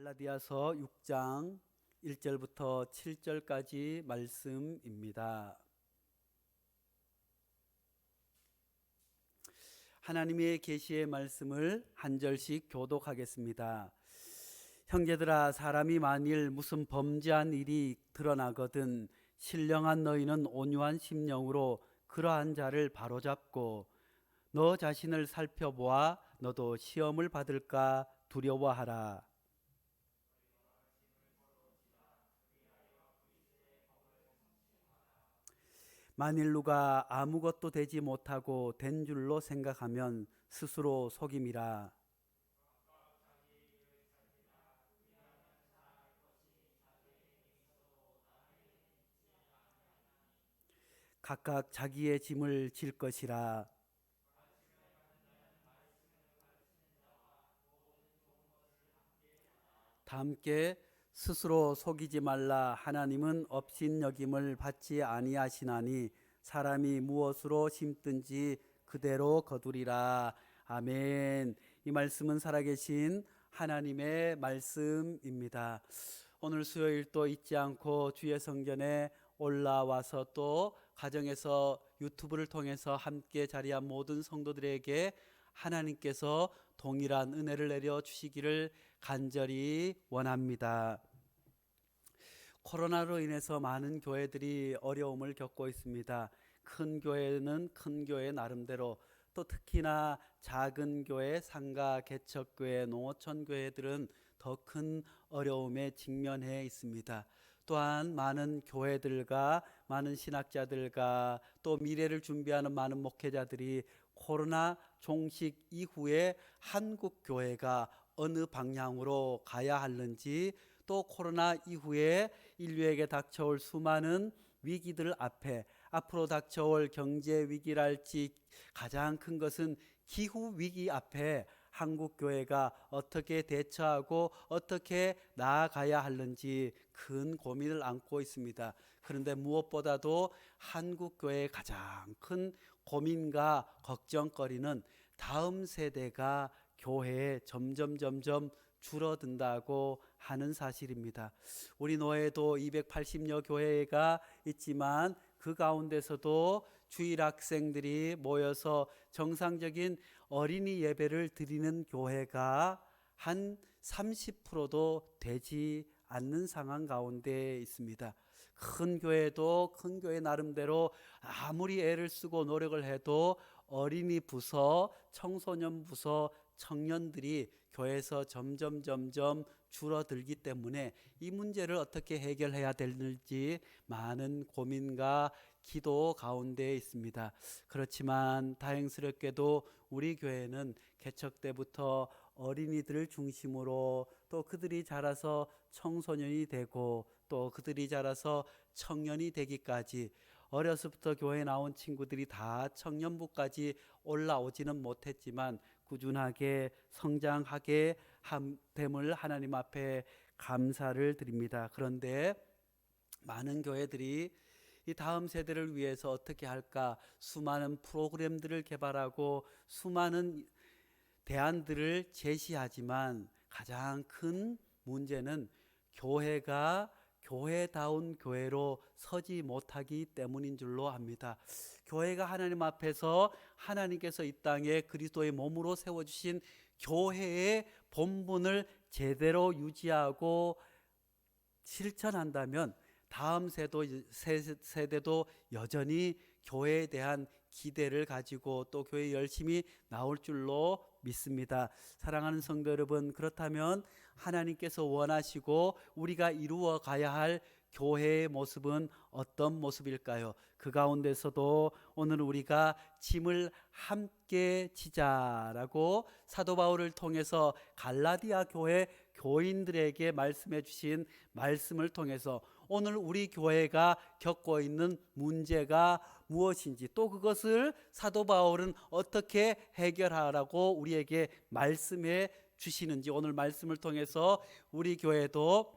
갈라디아서 6장 1절부터 7절까지 말씀입니다. 하나님의 계시의 말씀을 한 절씩 교독하겠습니다. 형제들아, 사람이 만일 무슨 범죄한 일이 드러나거든 신령한 너희는 온유한 심령으로 그러한 자를 바로잡고 너 자신을 살펴보아 너도 시험을 받을까 두려워하라. 만일 누가 아무것도 되지 못하고 된 줄로 생각하면 스스로 속임이라. 각각 자기의 짐을 질 것이라. 다 함께 스스로 속이지 말라. 하나님은 업신여김을 받지 아니하시나니 사람이 무엇으로 심든지 그대로 거두리라. 아멘. 이 말씀은 살아계신 하나님의 말씀입니다. 오늘 수요일도 잊지 않고 주의 성전에 올라와서 또 가정에서 유튜브를 통해서 함께 자리한 모든 성도들에게 하나님께서 동일한 은혜를 내려 주시기를 간절히 원합니다. 코로나로 인해서 많은 교회들이 어려움을 겪고 있습니다. 큰 교회는 큰 교회 나름대로, 또 특히나 작은 교회, 상가, 개척교회, 농어촌 교회들은 더 큰 어려움에 직면해 있습니다. 또한 많은 교회들과 많은 신학자들과 또 미래를 준비하는 많은 목회자들이 코로나 종식 이후에 한국 교회가 어느 방향으로 가야 하는지, 또 코로나 이후에 인류에게 닥쳐올 수많은 위기들 앞에 앞으로 닥쳐올 경제 위기랄지 가장 큰 것은 기후 위기 앞에 한국 교회가 어떻게 대처하고 어떻게 나아가야 하는지 큰 고민을 안고 있습니다. 그런데 무엇보다도 한국 교회의 가장 큰 고민과 걱정거리는 다음 세대가 교회에 점점 줄어든다고 하는 사실입니다. 우리 노회도 280여 교회가 있지만 그 가운데서도 주일 학생들이 모여서 정상적인 어린이 예배를 드리는 교회가 한 30%도 되지 않는 상황 가운데 있습니다. 큰 교회도 큰 교회 나름대로 아무리 애를 쓰고 노력을 해도 어린이 부서, 청소년 부서, 청년들이 교회에서 점점 줄어들기 때문에 이 문제를 어떻게 해결해야 될지 많은 고민과 기도 가운데 있습니다. 그렇지만 다행스럽게도 우리 교회는 개척 때부터 어린이들을 중심으로, 또 그들이 자라서 청소년이 되고 또 그들이 자라서 청년이 되기까지, 어려서부터 교회에 나온 친구들이 다 청년부까지 올라오지는 못했지만 꾸준하게 성장하게 됨을 하나님 앞에 감사를 드립니다. 그런데 많은 교회들이 이 다음 세대를 위해서 어떻게 할까, 수많은 프로그램들을 개발하고 수많은 대안들을 제시하지만 가장 큰 문제는 교회가 교회다운 교회로 서지 못하기 때문인 줄로 압니다. 교회가 하나님 앞에서 하나님께서 이 땅에 그리스도의 몸으로 세워주신 교회의 본분을 제대로 유지하고 실천한다면 다음 세대도 여전히 교회에 대한 기대를 가지고 또 교회에 열심히 나올 줄로 믿습니다. 사랑하는 성도 여러분, 그렇다면 하나님께서 원하시고 우리가 이루어 가야 할 교회의 모습은 어떤 모습일까요? 그 가운데서도 오늘 우리가 짐을 함께 지자라고 사도 바울을 통해서 갈라디아 교회 교인들에게 말씀해 주신 말씀을 통해서 오늘 우리 교회가 겪고 있는 문제가 무엇인지, 또 그것을 사도 바울은 어떻게 해결하라고 우리에게 말씀해 주시는지, 오늘 말씀을 통해서 우리 교회도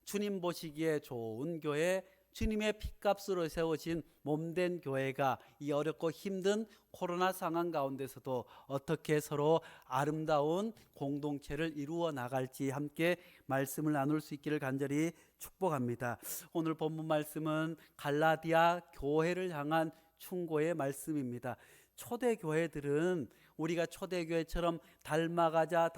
주님 보시기에 좋은 교회, 주님의 핏값으로 세워진 몸된 교회가 이 어렵고 힘든 코로나 상황 가운데서도 어떻게 서로 아름다운 공동체를 이루어 나갈지 함께 말씀을 나눌 수 있기를 간절히 축복합니다. 오늘 본문 말씀은 갈라디아 교회를 향한 충고의 말씀입니다. 초대 교회들은 우리가 초대교회처럼 닮아가자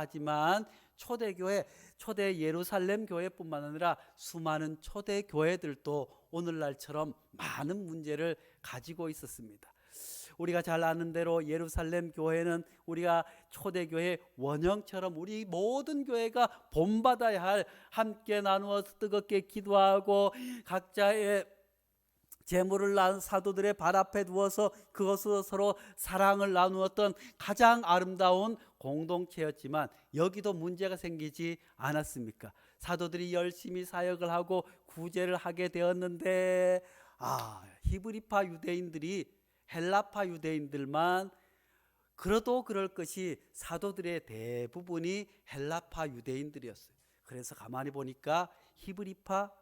하지만 초대교회, 초대 예루살렘 교회뿐만 아니라 수많은 초대교회들도 오늘날처럼 많은 문제를 가지고 있었습니다. 우리가 잘 아는 대로 예루살렘 교회는 우리가 초대교회 원형처럼 우리 모든 교회가 본받아야 할, 함께 나누어서 뜨겁게 기도하고 각자의 재물을 낳은 사도들의 발 앞에 두어서 그것으로 서로 사랑을 나누었던 가장 아름다운 공동체였지만 여기도 문제가 생기지 않았습니까? 사도들이 열심히 사역을 하고 구제를 하게 되었는데 히브리파 유대인들이 헬라파 유대인들만 그래도 그럴 것이 사도들의 대부분이 헬라파 유대인들이었어요. 그래서 가만히 보니까 히브리파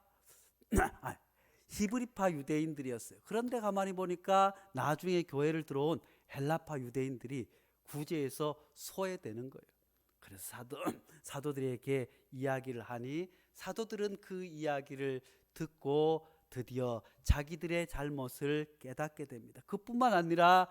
유대인들이었어요. 그런데 가만히 보니까 나중에 교회를 들어온 헬라파 유대인들이 구제에서 소외되는 거예요. 그래서 사도들에게 이야기를 하니 사도들은 그 이야기를 듣고 드디어 자기들의 잘못을 깨닫게 됩니다. 그뿐만 아니라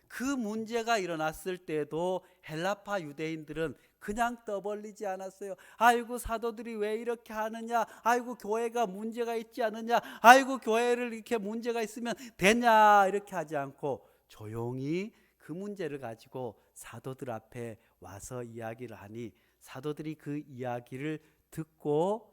그 문제가 일어났을 때도 헬라파 유대인들은 그냥 떠벌리지 않았어요. 아이고 사도들이 왜 이렇게 하느냐, 아이고 교회가 문제가 있지 않느냐, 아이고 교회를 이렇게 문제가 있으면 되냐, 이렇게 하지 않고 조용히 그 문제를 가지고 사도들 앞에 와서 이야기를 하니 사도들이 그 이야기를 듣고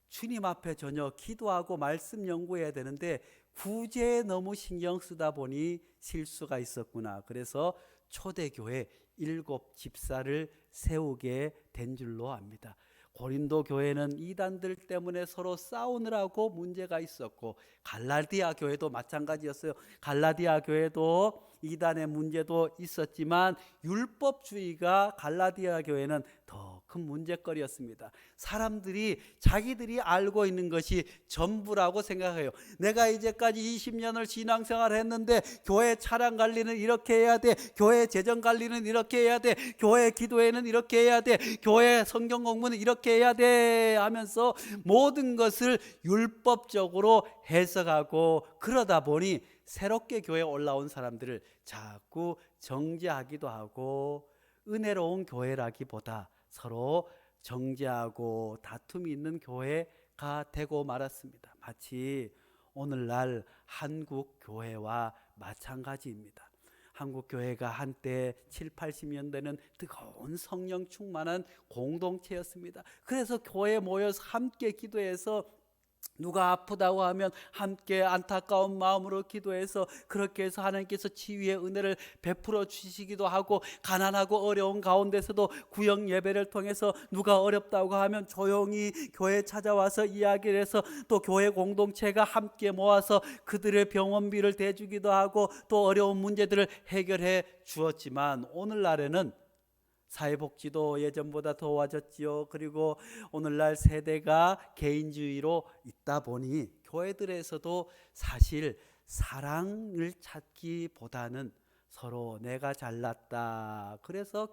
주님 앞에 전혀 기도하고 말씀 연구해야 되는데 구제에 너무 신경 쓰다 보니 실수가 있었구나. 그래서 초대교회 7 집사를 세우게 된 줄로 압니다. 고린도 교회는 이단들 때문에 서로 싸우느라고 문제가 있었고 갈라디아 교회도 마찬가지였어요. 갈라디아 교회도 이단의 문제도 있었지만 율법주의가 갈라디아 교회는 더 큰 문제거리였습니다. 사람들이 자기들이 알고 있는 것이 전부라고 생각해요. 내가 이제까지 20년을 신앙생활을 했는데 교회 차량 관리는 이렇게 해야 돼, 교회 재정 관리는 이렇게 해야 돼, 교회 기도회는 이렇게 해야 돼, 교회 성경 공부는 이렇게 해야 돼 하면서 모든 것을 율법적으로 해석하고 그러다 보니 새롭게 교회에 올라온 사람들을 자꾸 정죄하기도 하고 은혜로운 교회라기보다 서로 정죄하고 다툼이 있는 교회가 되고 말았습니다. 마치 오늘날 한국 교회와 마찬가지입니다. 한국 교회가 한때 7, 80년대는 뜨거운 성령 충만한 공동체였습니다. 그래서 교회에 모여서 함께 기도해서 누가 아프다고 하면 함께 안타까운 마음으로 기도해서 그렇게 해서 하나님께서 치유의 은혜를 베풀어 주시기도 하고 가난하고 어려운 가운데서도 구역 예배를 통해서 누가 어렵다고 하면 조용히 교회에 찾아와서 이야기를 해서 또 교회 공동체가 함께 모아서 그들의 병원비를 대주기도 하고 또 어려운 문제들을 해결해 주었지만 오늘날에는 사회복지도 예전보다 더워졌지요. 그리고 오늘날 세대가 개인주의로 있다 보니 교회들에서도 사실 사랑을 찾기보다는 서로 내가 잘났다. 그래서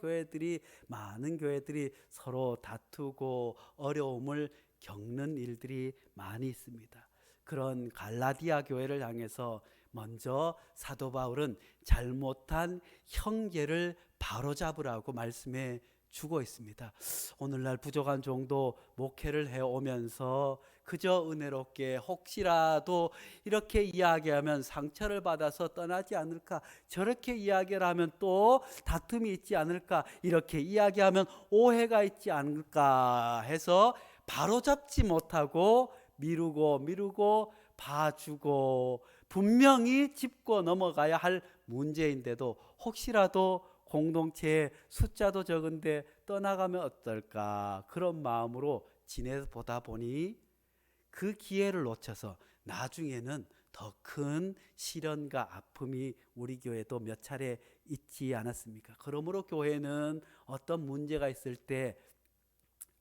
많은 교회들이 서로 다투고 어려움을 겪는 일들이 많이 있습니다. 그런 갈라디아 교회를 향해서 먼저 사도 바울은 잘못한 형제를 바로잡으라고 말씀해 주고 있습니다. 오늘날 부족한 종도 목회를 해오면서 그저 은혜롭게 혹시라도 이렇게 이야기하면 상처를 받아서 떠나지 않을까, 저렇게 이야기를 하면 또 다툼이 있지 않을까, 이렇게 이야기하면 오해가 있지 않을까 해서 바로잡지 못하고 미루고 봐주고 분명히 짚고 넘어가야 할 문제인데도 혹시라도 공동체의 숫자도 적은데 떠나가면 어떨까 그런 마음으로 지내보다 보니 그 기회를 놓쳐서 나중에는 더 큰 시련과 아픔이 우리 교회도 몇 차례 있지 않았습니까? 그러므로 교회는 어떤 문제가 있을 때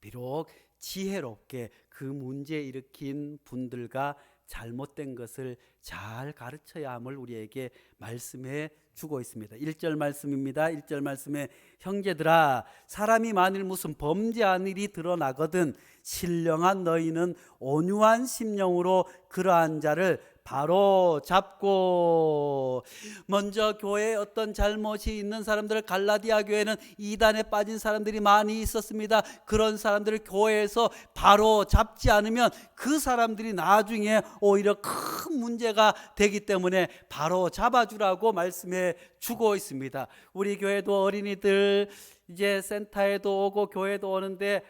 비록 지혜롭게 그 문제 일으킨 분들과 잘못된 것을 잘 가르쳐야 함을 우리에게 말씀해 주고 있습니다. 1절 말씀입니다. 1절 말씀에 형제들아 사람이 만일 무슨 범죄한 일이 드러나거든 신령한 너희는 온유한 심령으로 그러한 자를 바로 잡고, 먼저 교회에 어떤 잘못이 있는 사람들, 갈라디아 교회는 이단에 빠진 사람들이 많이 있었습니다. 그런 사람들을 교회에서 바로 잡지 않으면 그 사람들이 나중에 오히려 큰 문제가 되기 때문에 바로 잡아주라고 말씀해 주고 있습니다. 우리 교회도 어린이들 이제 센터에도 오고 교회도 오는데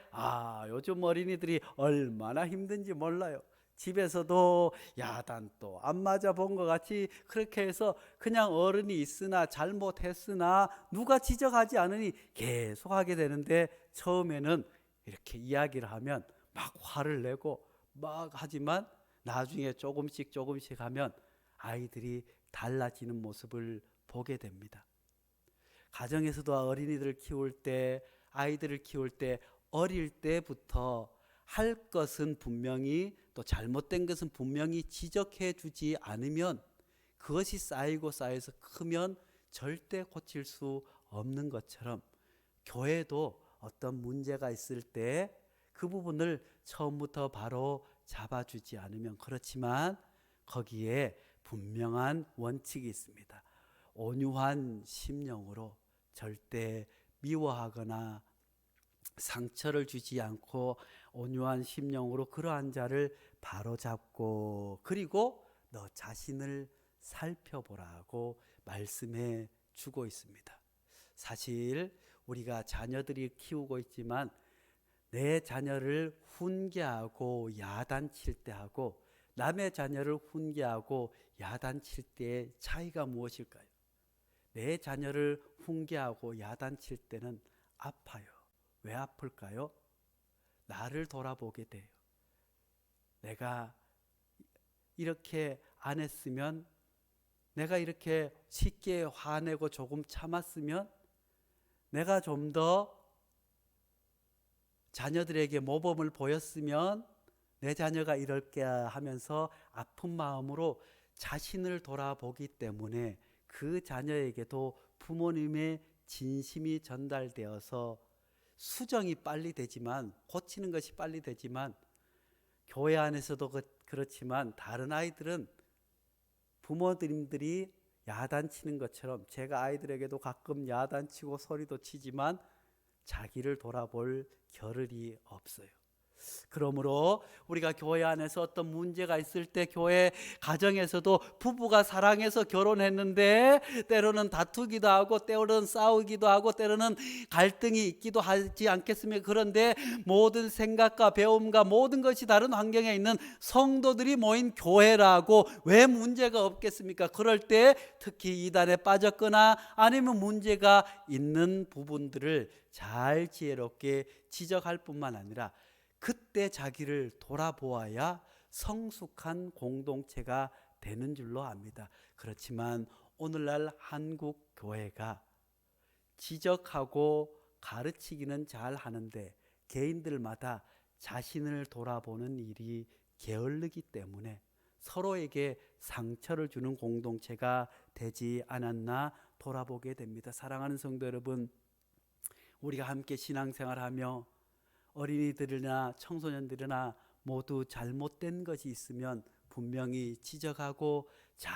요즘 어린이들이 얼마나 힘든지 몰라요. 집에서도 야단도 안 맞아 본 것 같이 그렇게 해서 그냥 어른이 있으나 잘못했으나 누가 지적하지 않으니 계속 하게 되는데, 처음에는 이렇게 이야기를 하면 막 화를 내고 막 하지만 나중에 조금씩 하면 아이들이 달라지는 모습을 보게 됩니다. 가정에서도 어린이들을 키울 때, 아이들을 키울 때 어릴 때부터 할 것은 분명히, 또 잘못된 것은 분명히 지적해 주지 않으면 그것이 쌓여서 크면 절대 고칠 수 없는 것처럼, 교회도 어떤 문제가 있을 때 그 부분을 처음부터 바로 잡아주지 않으면, 그렇지만 거기에 분명한 원칙이 있습니다. 온유한 심령으로 절대 미워하거나 상처를 주지 않고 온유한 심령으로 그러한 자를 바로잡고, 그리고 너 자신을 살펴보라고 말씀해 주고 있습니다. 사실 우리가 자녀들이 키우고 있지만 내 자녀를 훈계하고 야단칠 때하고 남의 자녀를 훈계하고 야단칠 때의 차이가 무엇일까요? 내 자녀를 훈계하고 야단칠 때는 아파요. 왜 아플까요? 나를 돌아보게 돼요. 내가 이렇게 안 했으면, 내가 이렇게 쉽게 화내고 조금 참았으면, 내가 좀 더 자녀들에게 모범을 보였으면 내 자녀가 이럴게 하면서 아픈 마음으로 자신을 돌아보기 때문에 그 자녀에게도 부모님의 진심이 전달되어서 수정이 빨리 되지만, 고치는 것이 빨리 되지만, 교회 안에서도 그렇지만 다른 아이들은 부모님들이 야단치는 것처럼, 제가 아이들에게도 가끔 야단치고 소리도 치지만 자기를 돌아볼 겨를이 없어요. 그러므로 우리가 교회 안에서 어떤 문제가 있을 때, 교회 가정에서도 부부가 사랑해서 결혼했는데 때로는 다투기도 하고 때로는 싸우기도 하고 때로는 갈등이 있기도 하지 않겠습니까? 그런데 모든 생각과 배움과 모든 것이 다른 환경에 있는 성도들이 모인 교회라고 왜 문제가 없겠습니까? 그럴 때 특히 이단에 빠졌거나 아니면 문제가 있는 부분들을 잘 지혜롭게 지적할 뿐만 아니라 그때 자기를 돌아보아야 성숙한 공동체가 되는 줄로 압니다. 그렇지만 오늘날 한국 교회가 지적하고 가르치기는 잘 하는데 개인들마다 자신을 돌아보는 일이 게을르기 때문에 서로에게 상처를 주는 공동체가 되지 않았나 돌아보게 됩니다. 사랑하는 성도 여러분, 우리가 함께 신앙생활하며 어린이들이나 청소년들이나 모두 잘못된 것이 있으면 분명히 지적하고 잘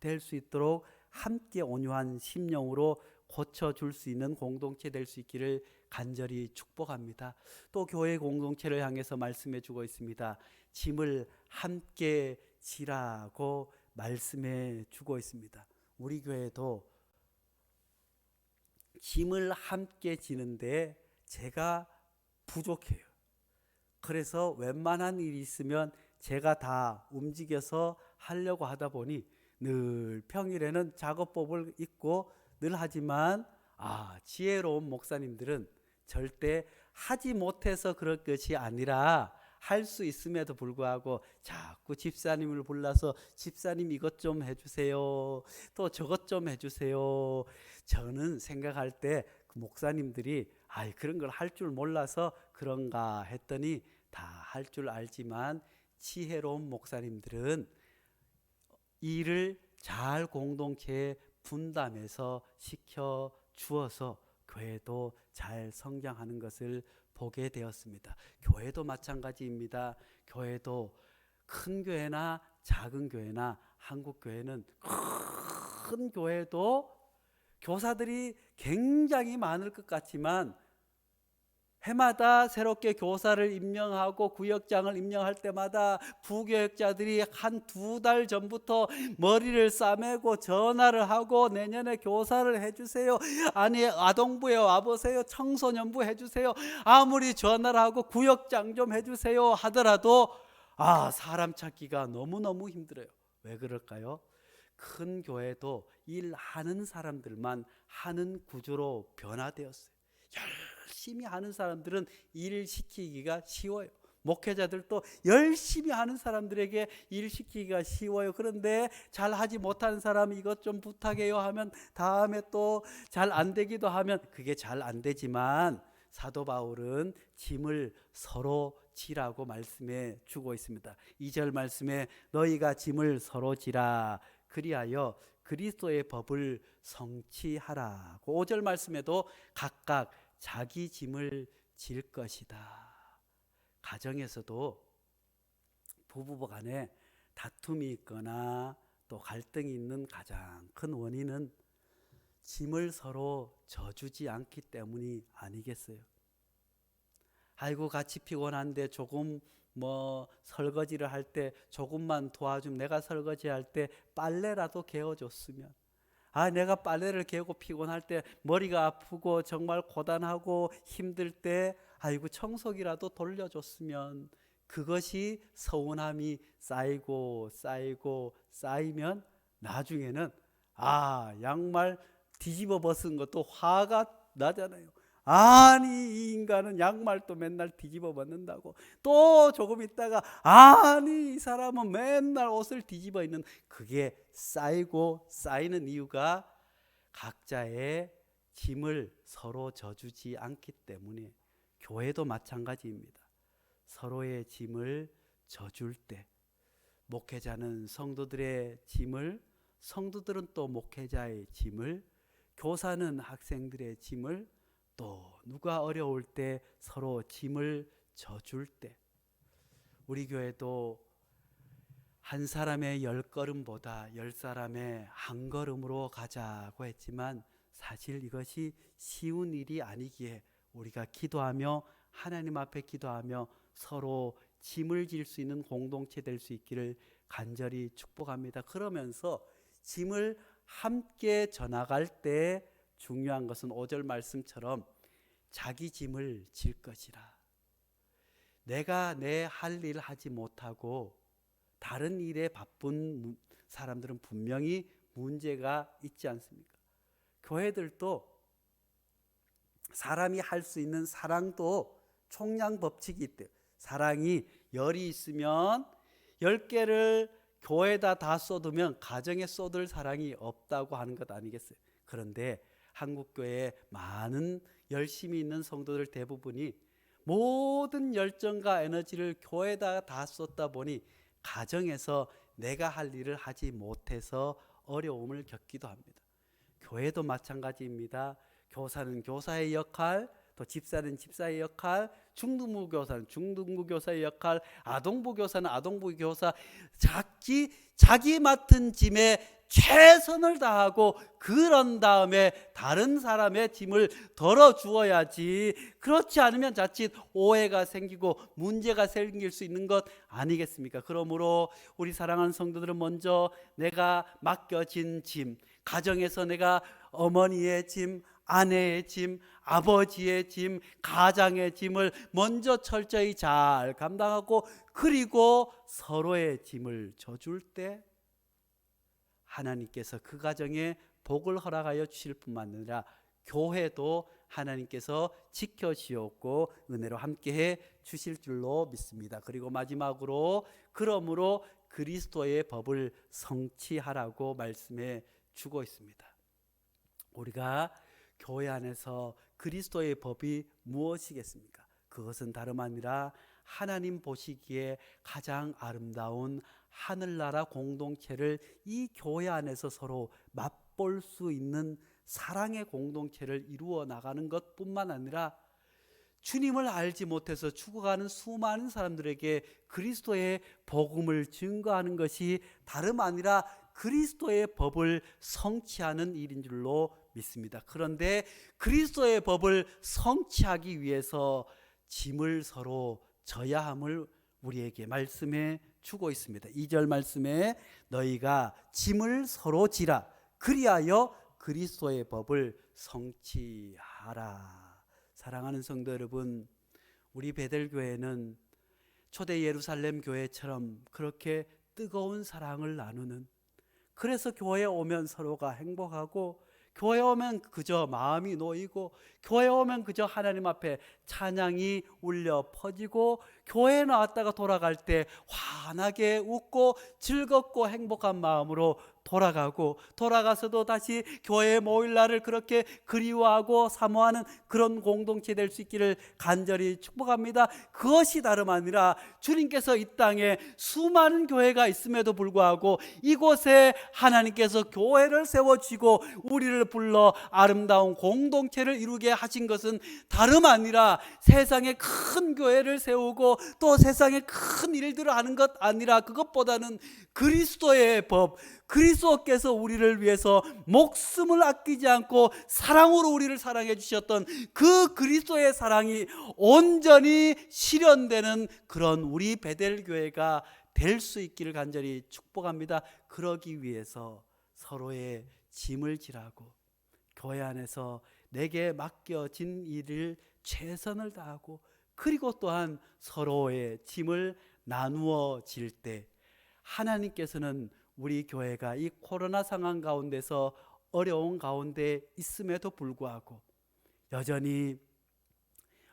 될 수 있도록 함께 온유한 심령으로 고쳐줄 수 있는 공동체 될 수 있기를 간절히 축복합니다. 또 교회 공동체를 향해서 말씀해 주고 있습니다. 짐을 함께 지라고 말씀해 주고 있습니다. 우리 교회도 짐을 함께 지는데 제가 부족해요. 그래서 웬만한 일이 있으면 제가 다 움직여서 하려고 하다 보니 늘 평일에는 작업법을 잊고 늘 하지만 지혜로운 목사님들은 절대 하지 못해서 그럴 것이 아니라 할 수 있음에도 불구하고 자꾸 집사님을 불러서 집사님 이것 좀 해주세요, 또 저것 좀 해주세요. 저는 생각할 때 그 목사님들이 그런 걸 할 줄 몰라서 그런가 했더니 다 할 줄 알지만 지혜로운 목사님들은 일을 잘 공동체에 분담해서 시켜 주어서 교회도 잘 성장하는 것을 보게 되었습니다. 교회도 마찬가지입니다. 교회도 큰 교회나 작은 교회나 한국 교회는 큰 교회도 교사들이 굉장히 많을 것 같지만 해마다 새롭게 교사를 임명하고 구역장을 임명할 때마다 부교역자들이 한 2달 전부터 머리를 싸매고 전화를 하고 내년에 교사를 해주세요. 아니 아동부에 와보세요. 청소년부 해주세요. 아무리 전화를 하고 구역장 좀 해주세요 하더라도 사람 찾기가 너무너무 힘들어요. 왜 그럴까요? 큰 교회도 일하는 사람들만 하는 구조로 변화되었어요. 열심히 하는 사람들은 일 시키기가 쉬워요. 목회자들도 열심히 하는 사람들에게 일 시키기가 쉬워요. 그런데 잘 하지 못하는 사람 이것 좀 부탁해요 하면 다음에 또 잘 안 되기도 하면 그게 잘 안 되지만 사도 바울은 짐을 서로 지라고 말씀해 주고 있습니다. 2절 말씀에 너희가 짐을 서로 지라 그리하여 그리스도의 법을 성취하라고 5절 말씀에도 각각 자기 짐을 질 것이다. 가정에서도 부부 간에 다툼이 있거나 또 갈등이 있는 가장 큰 원인은 짐을 서로 져주지 않기 때문이 아니겠어요. 아이고 같이 피곤한데 조금 설거지를 할 때 조금만 도와주면 내가 설거지 할 때 빨래라도 개어줬으면 내가 빨래를 개고 피곤할 때 머리가 아프고 정말 고단하고 힘들 때 아이고 청소기라도 돌려줬으면 그것이 서운함이 쌓이고 쌓이면 나중에는 양말 뒤집어 벗은 것도 화가 나잖아요. 아니 이 인간은 양말도 맨날 뒤집어 벗는다고 또 조금 있다가 이 사람은 맨날 옷을 뒤집어 입는 그게 쌓이는 이유가 각자의 짐을 서로 져주지 않기 때문에 교회도 마찬가지입니다. 서로의 짐을 져줄 때 목회자는 성도들의 짐을 성도들은 또 목회자의 짐을 교사는 학생들의 짐을 또 누가 어려울 때 서로 짐을 져줄 때 우리 교회도 한 사람의 10걸음보다 10사람의 한 걸음으로 가자고 했지만 사실 이것이 쉬운 일이 아니기에 우리가 기도하며 하나님 앞에 기도하며 서로 짐을 질 수 있는 공동체 될 수 있기를 간절히 축복합니다. 그러면서 짐을 함께 져나갈 때 중요한 것은 5절 말씀처럼 자기 짐을 질 것이라. 내가 내 할 일 하지 못하고 다른 일에 바쁜 사람들은 분명히 문제가 있지 않습니까? 교회들도 사람이 할 수 있는 사랑도 총량 법칙이 있대요. 사랑이 10이 있으면 10개를 교회에다 다 쏟으면 가정에 쏟을 사랑이 없다고 하는 것 아니겠어요? 그런데 한국교회에 많은 열심히 있는 성도들 대부분이 모든 열정과 에너지를 교회에다 다 쏟다 보니 가정에서 내가 할 일을 하지 못해서 어려움을 겪기도 합니다. 교회도 마찬가지입니다. 교사는 교사의 역할, 또 집사는 집사의 역할, 중등부 교사는 중등부 교사의 역할, 아동부 교사는 아동부 교사, 자기 맡은 짐에 최선을 다하고 그런 다음에 다른 사람의 짐을 덜어주어야지. 그렇지 않으면 자칫 오해가 생기고 문제가 생길 수 있는 것 아니겠습니까? 그러므로 우리 사랑하는 성도들은 먼저 내가 맡겨진 짐, 가정에서 내가 어머니의 짐, 아내의 짐, 아버지의 짐, 가장의 짐을 먼저 철저히 잘 감당하고 그리고 서로의 짐을 져줄 때 하나님께서 그 가정에 복을 허락하여 주실 뿐만 아니라 교회도 하나님께서 지켜주었고 은혜로 함께해 주실 줄로 믿습니다. 그리고 마지막으로 그러므로 그리스도의 법을 성취하라고 말씀해 주고 있습니다. 우리가 교회 안에서 그리스도의 법이 무엇이겠습니까? 그것은 다름 아니라 하나님 보시기에 가장 아름다운 하늘나라 공동체를 이 교회 안에서 서로 맛볼 수 있는 사랑의 공동체를 이루어 나가는 것뿐만 아니라 주님을 알지 못해서 죽어가는 수많은 사람들에게 그리스도의 복음을 증거하는 것이 다름 아니라 그리스도의 법을 성취하는 일인 줄로 믿습니다. 그런데 그리스도의 법을 성취하기 위해서 짐을 서로 져야 함을 우리에게 말씀해 주고 있습니다. 2절 말씀에 너희가 짐을 서로 지라 그리하여 그리스도의 법을 성취하라. 사랑하는 성도 여러분, 우리 베델교회는 초대 예루살렘 교회처럼 그렇게 뜨거운 사랑을 나누는, 그래서 교회에 오면 서로가 행복하고, 교회에 오면 그저 마음이 놓이고, 교회에 오면 그저 하나님 앞에 찬양이 울려 퍼지고, 교회에 나왔다가 돌아갈 때 환하게 웃고 즐겁고 행복한 마음으로 돌아가고, 돌아가서도 다시 교회에 모일 날을 그렇게 그리워하고 사모하는 그런 공동체 될 수 있기를 간절히 축복합니다. 그것이 다름 아니라 주님께서 이 땅에 수많은 교회가 있음에도 불구하고 이곳에 하나님께서 교회를 세워주시고 우리를 불러 아름다운 공동체를 이루게 하신 것은 다름 아니라 세상에 큰 교회를 세우고 또 세상에 큰 일들을 하는 것 아니라, 그것보다는 그리스도의 법, 그리스도께서 우리를 위해서 목숨을 아끼지 않고 사랑으로 우리를 사랑해 주셨던 그 그리스도의 사랑이 온전히 실현되는 그런 우리 베델교회가 될 수 있기를 간절히 축복합니다. 그러기 위해서 서로의 짐을 지라고, 교회 안에서 내게 맡겨진 일을 최선을 다하고, 그리고 또한 서로의 짐을 나누어 질 때 하나님께서는 우리 교회가 이 코로나 상황 가운데서 어려운 가운데 있음에도 불구하고 여전히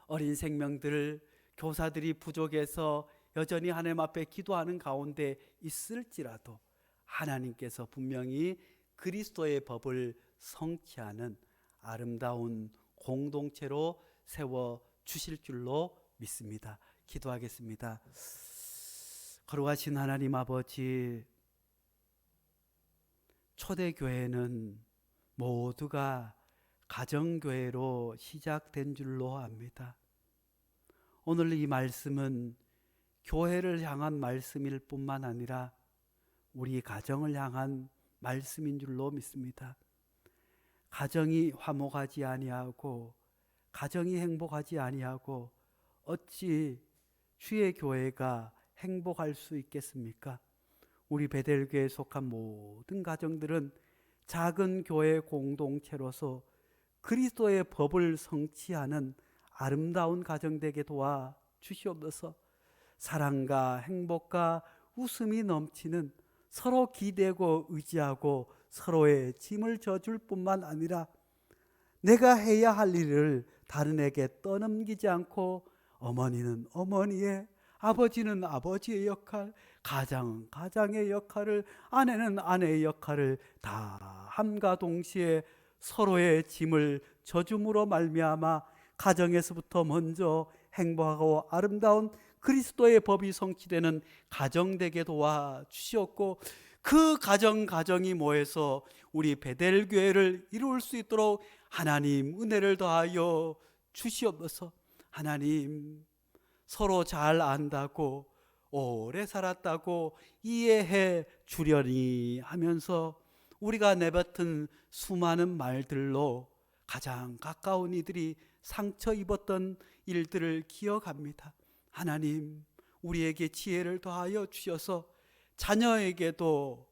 어린 생명들, 교사들이 부족해서 여전히 하나님 앞에 기도하는 가운데 있을지라도 하나님께서 분명히 그리스도의 법을 성취하는 아름다운 공동체로 세워 주실 줄로 믿습니다. 기도하겠습니다. 거룩하신 하나님 아버지, 초대교회는 모두가 가정교회로 시작된 줄로 압니다. 오늘 이 말씀은 교회를 향한 말씀일 뿐만 아니라 우리 가정을 향한 말씀인 줄로 믿습니다. 가정이 화목하지 아니하고 가정이 행복하지 아니하고 어찌 주의 교회가 행복할 수 있겠습니까? 우리 베델교회에 속한 모든 가정들은 작은 교회 공동체로서 그리스도의 법을 성취하는 아름다운 가정 되게 도와 주시옵소서. 사랑과 행복과 웃음이 넘치는, 서로 기대고 의지하고 서로의 짐을 져줄 뿐만 아니라 내가 해야 할 일을 다른에게 떠넘기지 않고 어머니는 어머니의, 아버지는 아버지의 역할, 가장의 역할을, 아내는 아내의 역할을 다 함과 동시에 서로의 짐을 져줌으로 말미암아 가정에서부터 먼저 행복하고 아름다운 그리스도의 법이 성취되는 가정 되게 도와 주시옵고, 그 가정이 모여서 우리 베델교회를 이룰 수 있도록 하나님 은혜를 더하여 주시옵소서. 하나님, 서로 잘 안다고, 오래 살았다고 이해해 주려니 하면서 우리가 내뱉은 수많은 말들로 가장 가까운 이들이 상처 입었던 일들을 기억합니다. 하나님, 우리에게 지혜를 더하여 주셔서 자녀에게도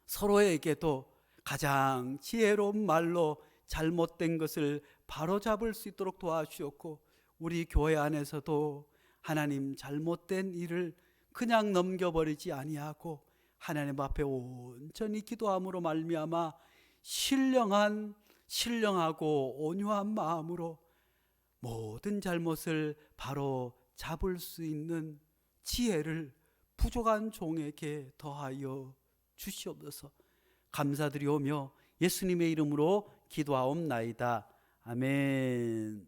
서로에게도 가장 지혜로운 말로 잘못된 것을 바로잡을 수 있도록 도와주셨고, 우리 교회 안에서도 하나님 잘못된 일을 그냥 넘겨버리지 아니하고 하나님 앞에 온전히 기도함으로 말미암아 신령하고 온유한 마음으로 모든 잘못을 바로 잡을 수 있는 지혜를 부족한 종에게 더하여 주시옵소서. 감사드리오며 예수님의 이름으로 기도하옵나이다. 아멘.